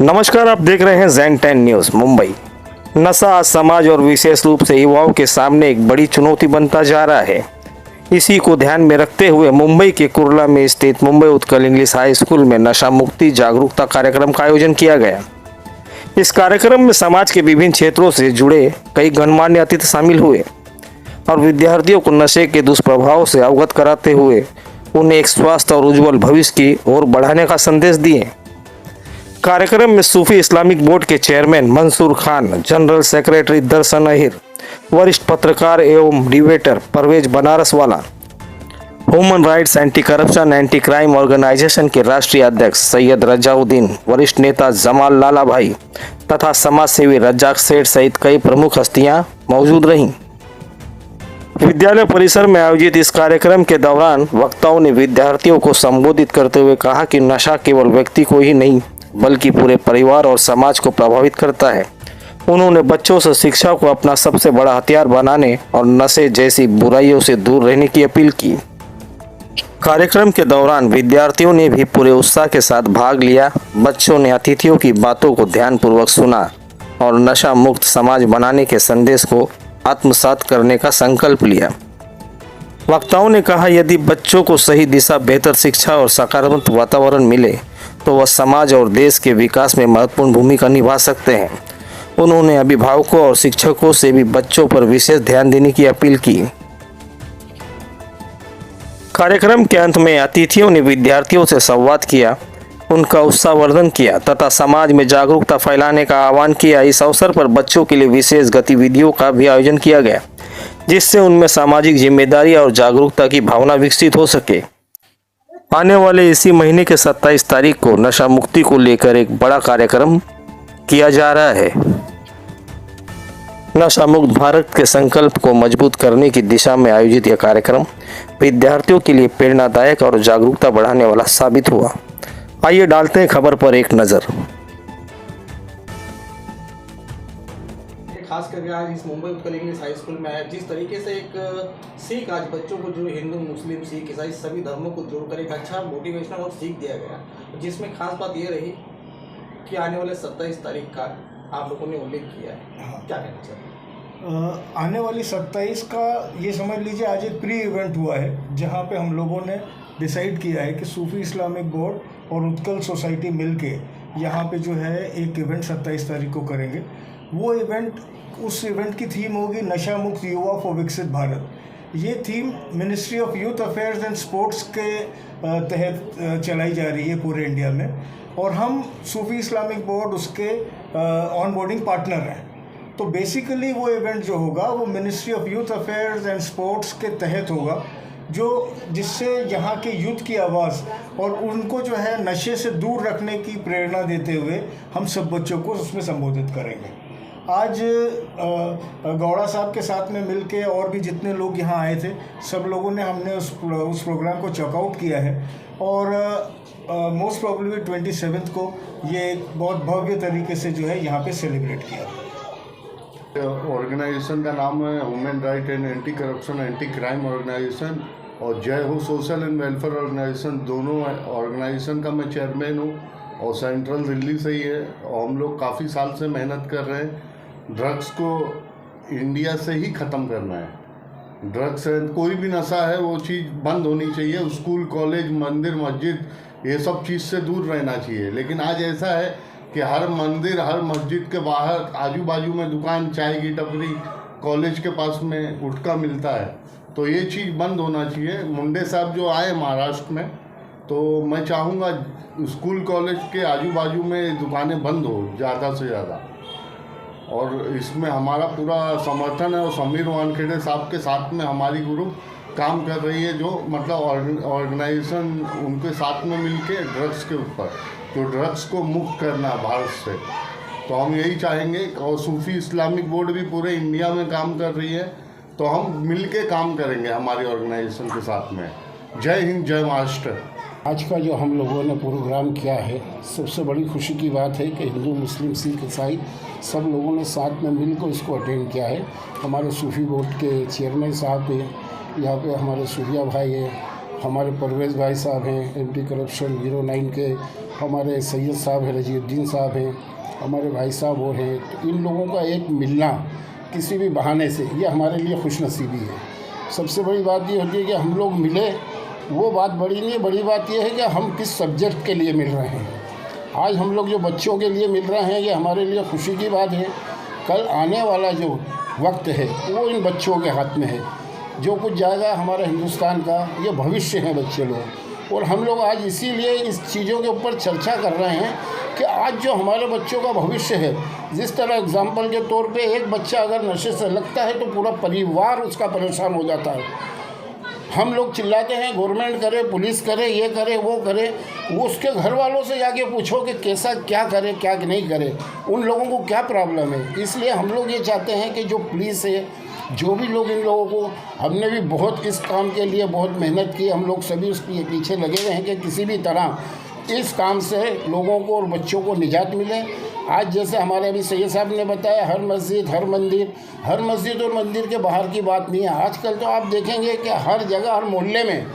नमस्कार, आप देख रहे हैं ज़ैन 10 न्यूज़ मुंबई। नशा आज समाज और विशेष रूप से युवाओं के सामने एक बड़ी चुनौती बनता जा रहा है। इसी को ध्यान में रखते हुए मुंबई के कुर्ला में स्थित Mumbai Utkal English high school में नशा मुक्ति जागरूकता कार्यक्रम का आयोजन किया गया। इस कार्यक्रम में समाज के विभिन्न क्षेत्रों से जुड़े कई गणमान्य अतिथि शामिल हुए और विद्यार्थियों को नशे के दुष्प्रभाव से अवगत कराते हुए उन्हें एक स्वस्थ और उज्जवल भविष्य की ओर बढ़ाने का संदेश दिए। कार्यक्रम में सूफी इस्लामिक बोर्ड के chairman Mansoor Khan, general secretary Darshan Ahir, वरिष्ठ पत्रकार एवं debater Parvez Banaraswala, human rights anti corruption anti crime organisation के राष्ट्रीय अध्यक्ष सैयद रजाउद्दीन, वरिष्ठ नेता जमाल लाला भाई तथा समाज सेवी रज्जाक सेठ सहित कई प्रमुख हस्तियां मौजूद रहीं। विद्यालय परिसर में आयोजित इस कार्यक्रम के दौरान वक्ताओं ने विद्यार्थियों को संबोधित करते हुए कहा कि नशा केवल व्यक्ति को ही नहीं बल्कि पूरे परिवार और समाज को प्रभावित करता है। उन्होंने बच्चों से शिक्षा को अपना सबसे बड़ा हथियार बनाने और नशे जैसी बुराइयों से दूर रहने की अपील की। कार्यक्रम के दौरान विद्यार्थियों ने भी पूरे उत्साह के साथ भाग लिया। बच्चों ने अतिथियों की बातों को ध्यानपूर्वक सुना और नशा मुक्त समाज बनाने के संदेश को आत्मसात करने का संकल्प लिया। वक्ताओं ने कहा, यदि बच्चों को सही दिशा, बेहतर शिक्षा और सकारात्मक वातावरण मिले तो वह समाज और देश के विकास में महत्वपूर्ण भूमिका निभा सकते हैं। उन्होंने अभिभावकों और शिक्षकों से भी बच्चों पर विशेष ध्यान देने की अपील की। कार्यक्रम के अंत में अतिथियों ने विद्यार्थियों से संवाद किया, उनका उत्साहवर्धन किया तथा समाज में जागरूकता फैलाने का आह्वान किया। इस अवसर पर बच्चों के लिए विशेष गतिविधियों का भी आयोजन किया गया, जिससे उनमें सामाजिक जिम्मेदारी और जागरूकता की भावना विकसित हो सके। आने वाले इसी महीने के 27 तारीख को नशा मुक्ति को लेकर एक बड़ा कार्यक्रम किया जा रहा है। नशा मुक्त भारत के संकल्प को मजबूत करने की दिशा में आयोजित यह कार्यक्रम विद्यार्थियों के लिए प्रेरणादायक और जागरूकता बढ़ाने वाला साबित हुआ। आइए डालते हैं खबर पर एक नज़र। खास करके आज इस Mumbai Utkal English high school में आया, जिस तरीके से एक सीख आज बच्चों को जो हिंदू, मुस्लिम, सिख, ईसाई सभी धर्मों को जोड़कर एक अच्छा मोटिवेशनल और सीख दिया गया, जिसमें खास बात ये रही कि आने वाले 27 तारीख का आप लोगों ने उल्लेख किया है। हाँ। क्या कहना चाहिए? आने वाली 27 का ये समझ लीजिए आज एक प्री इवेंट हुआ है, जहाँ पे हम लोगों ने डिसाइड किया है कि सूफी इस्लामिक बोर्ड और उत्कल सोसाइटी मिलके यहाँ पे जो है एक इवेंट 27 तारीख को करेंगे। वो इवेंट, उस इवेंट की थीम होगी नशा मुक्त युवा फॉर विकसित भारत। ये theme ministry of youth affairs and sports के तहत चलाई जा रही है पूरे इंडिया में, और हम सूफी इस्लामिक बोर्ड उसके ऑन बोर्डिंग पार्टनर हैं। तो बेसिकली वो इवेंट जो होगा वो ministry of youth affairs and sports के तहत होगा, जिससे यहाँ के यूथ की आवाज़ और उनको जो है नशे से दूर रखने की प्रेरणा देते हुए हम सब बच्चों को उसमें संबोधित करेंगे। आज गौड़ा साहब के साथ में मिलके और भी जितने लोग यहाँ आए थे, सब लोगों ने हमने उस प्रोग्राम को चेकआउट किया है और मोस्ट प्रोबेबली 27 को ये बहुत भव्य तरीके से जो है यहाँ पे सेलिब्रेट किया। ऑर्गेनाइजेशन का नाम है human right and anti corruption anti crime organisation, और Jai Ho social and welfare organisation. दोनों ऑर्गेनाइजेशन का मैं चेयरमैन हूँ और सेंट्रल दिल्ली से ही है, और हम लोग काफ़ी साल से मेहनत कर रहे हैं। ड्रग्स को इंडिया से ही ख़त्म करना है। ड्रग्स है, कोई भी नशा है वो चीज़ बंद होनी चाहिए। स्कूल, कॉलेज, मंदिर, मस्जिद, ये सब चीज़ से दूर रहना चाहिए। लेकिन आज ऐसा है कि हर मंदिर, हर मस्जिद के बाहर आजू बाजू में दुकान, चाय की टपरी, कॉलेज के पास में गुटखा मिलता है। तो ये चीज़ बंद होना चाहिए। मुंडे साहब जो आए महाराष्ट्र में, तो मैं चाहूँगा स्कूल, कॉलेज के आजू बाजू में दुकानें बंद हो ज़्यादा से ज़्यादा, और इसमें हमारा पूरा समर्थन है। और समीर वानखेड़े साहब के साथ में हमारी ग्रुप काम कर रही है, जो मतलब ऑर्गेनाइजेशन उनके साथ में मिलके ड्रग्स के ऊपर, तो ड्रग्स को मुक्त करना भारत से। तो हम यही चाहेंगे, और सूफी इस्लामिक बोर्ड भी पूरे इंडिया में काम कर रही है, तो हम मिलके काम करेंगे हमारी ऑर्गेनाइजेशन के साथ में। जय हिंद, जय महाराष्ट्र। आज का जो हम लोगों ने प्रोग्राम किया है, सबसे बड़ी खुशी की बात है कि हिंदू, मुस्लिम, सिख, ईसाई सब लोगों ने साथ में मिलकर इसको अटेंड किया है। हमारे सूफी बोर्ड के चेयरमैन साहब हैं, यहाँ पे हमारे सूर्या भाई हैं, हमारे परवेज़ भाई साहब हैं एंटी करप्शन 09 के, हमारे सैयद साहब हैं, रजीउद्दीन साहब हैं, हमारे भाई साहब वो हैं। तो इन लोगों का एक मिलना किसी भी बहाने से ये हमारे लिए खुशनसीबी है। सबसे बड़ी बात ये होती है कि हम लोग मिले, वो बात बड़ी नहीं है। बड़ी बात ये है कि हम किस सब्जेक्ट के लिए मिल रहे हैं। आज हम लोग जो बच्चों के लिए मिल रहे हैं ये हमारे लिए खुशी की बात है। कल आने वाला जो वक्त है वो इन बच्चों के हाथ में है। जो कुछ जाएगा हमारे हिंदुस्तान का ये भविष्य है बच्चे लोग। और हम लोग आज इसीलिए इस चीज़ों के ऊपर चर्चा कर रहे हैं कि आज जो हमारे बच्चों का भविष्य है, जिस तरह एग्जाम्पल के तौर पे एक बच्चा अगर नशे से लगता है तो पूरा परिवार उसका परेशान हो जाता है। हम लोग चिल्लाते हैं गवर्नमेंट करे, पुलिस करे, ये करे, वो करे। वो उसके घर वालों से जाके पूछो कि कैसा क्या करे, क्या नहीं करे, उन लोगों को क्या प्रॉब्लम है। इसलिए हम लोग ये चाहते हैं कि जो पुलिस है, जो भी लोग, इन लोगों को, हमने भी बहुत इस काम के लिए बहुत मेहनत की। हम लोग सभी उसके पीछे लगे हुए हैं कि किसी भी तरह इस काम से लोगों को और बच्चों को निजात मिले। आज जैसे हमारे अभी सैयद साहब ने बताया, हर मस्जिद, हर मंदिर, हर मस्जिद और मंदिर के बाहर की बात नहीं है। आजकल तो आप देखेंगे कि हर जगह, हर मोहल्ले में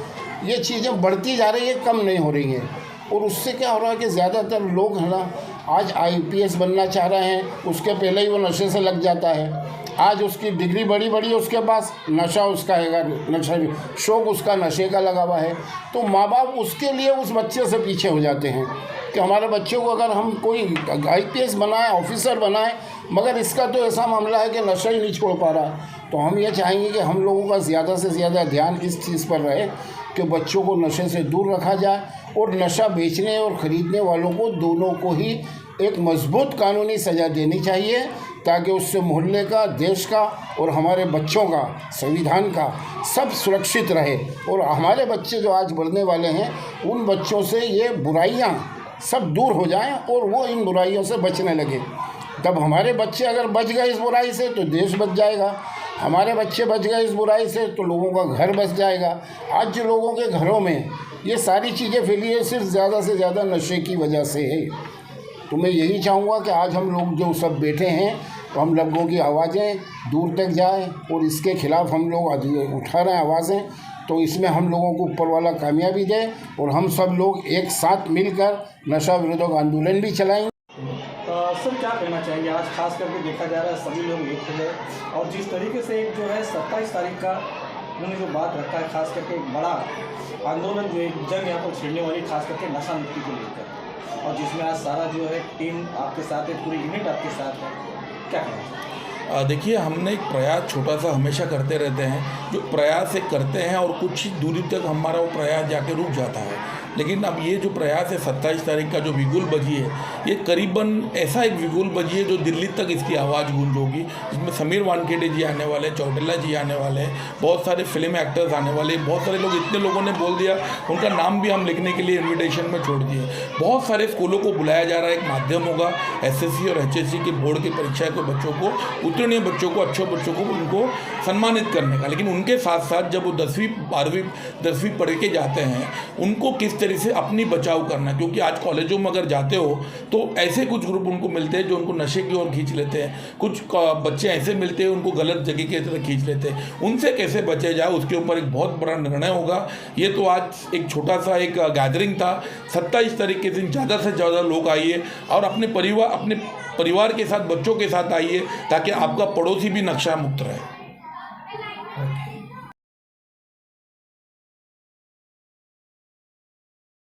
ये चीज़ें बढ़ती जा रही है, कम नहीं हो रही हैं। और उससे क्या हो रहा है कि ज़्यादातर लोग हैं ना, आज IPS बनना चाह रहे हैं, उसके पहले ही वो नशे से लग जाता है। आज उसकी डिग्री बड़ी बड़ी, उसके पास नशा उसका है, नशा शौक उसका नशे का लगा हुआ है। तो माँ बाप उसके लिए उस बच्चे से पीछे हो जाते हैं कि हमारे बच्चों को अगर हम कोई IPS बनाए, ऑफिसर बनाए, मगर इसका तो ऐसा मामला है कि नशा ही नहीं छोड़ पा रहा। तो हम ये चाहेंगे कि हम लोगों का ज़्यादा से ज़्यादा ध्यान इस चीज़ पर रहे कि बच्चों को नशे से दूर रखा जाए और नशा बेचने और ख़रीदने वालों को दोनों को ही एक मजबूत कानूनी सज़ा देनी चाहिए, ताकि उससे मोहल्ले का, देश का और हमारे बच्चों का, संविधान का सब सुरक्षित रहे। और हमारे बच्चे जो आज बढ़ने वाले हैं, उन बच्चों से ये बुराइयां सब दूर हो जाएं और वो इन बुराइयों से बचने लगे। तब हमारे बच्चे अगर बच गए इस बुराई से तो देश बच जाएगा। हमारे बच्चे बच गए इस बुराई से तो लोगों का घर बच जाएगा। आज जो लोगों के घरों में ये सारी चीज़ें फैली है, सिर्फ ज़्यादा से ज़्यादा नशे की वजह से है। तो मैं यही चाहूँगा कि आज हम लोग जो सब बैठे हैं, तो हम लोगों की आवाज़ें दूर तक जाएं और इसके खिलाफ हम लोग आज उठा रहे हैं आवाज़ें। तो इसमें हम लोगों को ऊपर वाला कामयाबी दे और हम सब लोग एक साथ मिलकर नशा विरोधक आंदोलन भी चलाएंगे। सर क्या कहना चाहेंगे? आज खास करके देखा जा रहा है सभी लोग एक हो गए, और जिस तरीके से एक जो है 27 तारीख का उन्होंने जो बात रखा है, खास करके एक बड़ा आंदोलन जो एक जंग यहाँ पर छिड़ने वाली, खास करके नशा मुक्ति को लेकर, और जिसमें आज सारा जो है टीम आपके साथ है, पूरी यूनिट आपके साथ है, क्या कहना? देखिए, हमने एक प्रयास छोटा सा हमेशा करते रहते हैं। जो प्रयास एक करते हैं और कुछ ही दूरी तक हमारा वो प्रयास जाके रुक जाता है, लेकिन अब ये जो प्रयास है 27 तारीख का जो बिगुल बजी है, ये करीबन ऐसा एक बिगुल बजी है जो दिल्ली तक इसकी आवाज़ गूंज होगी। जिसमें समीर वानखेड़े जी आने वाले, चौटिला जी आने वाले, बहुत सारे फिल्म एक्टर्स आने वाले, बहुत सारे लोग, इतने लोगों ने बोल दिया, उनका नाम भी हम लिखने के लिए इन्विटेशन में छोड़ दिए। बहुत सारे स्कूलों को बुलाया जा रहा है, एक माध्यम होगा SSC और HSC के बोर्ड की परीक्षा के बच्चों को, उत्तीर्ण बच्चों को, अच्छे बच्चों को उनको सम्मानित करने का। लेकिन उनके साथ साथ जब वो 10वीं 12वीं 10वीं पढ़ के जाते हैं, उनको किस तरह से अपनी बचाव करना, क्योंकि आज कॉलेजों में अगर जाते हो तो ऐसे कुछ ग्रुप उनको मिलते हैं जो उनको नशे की ओर खींच लेते हैं। कुछ बच्चे ऐसे मिलते हैं उनको गलत जगह की तरफ खींच लेते हैं। उनसे कैसे बचे जाए, उसके ऊपर एक बहुत बड़ा निर्णय होगा। ये तो आज एक छोटा सा एक गैदरिंग था। 27 तारीख के दिन ज़्यादा से ज़्यादा लोग आइए और अपने परिवार के साथ, बच्चों के साथ आइए, ताकि आपका पड़ोसी भी नशा मुक्त रहे।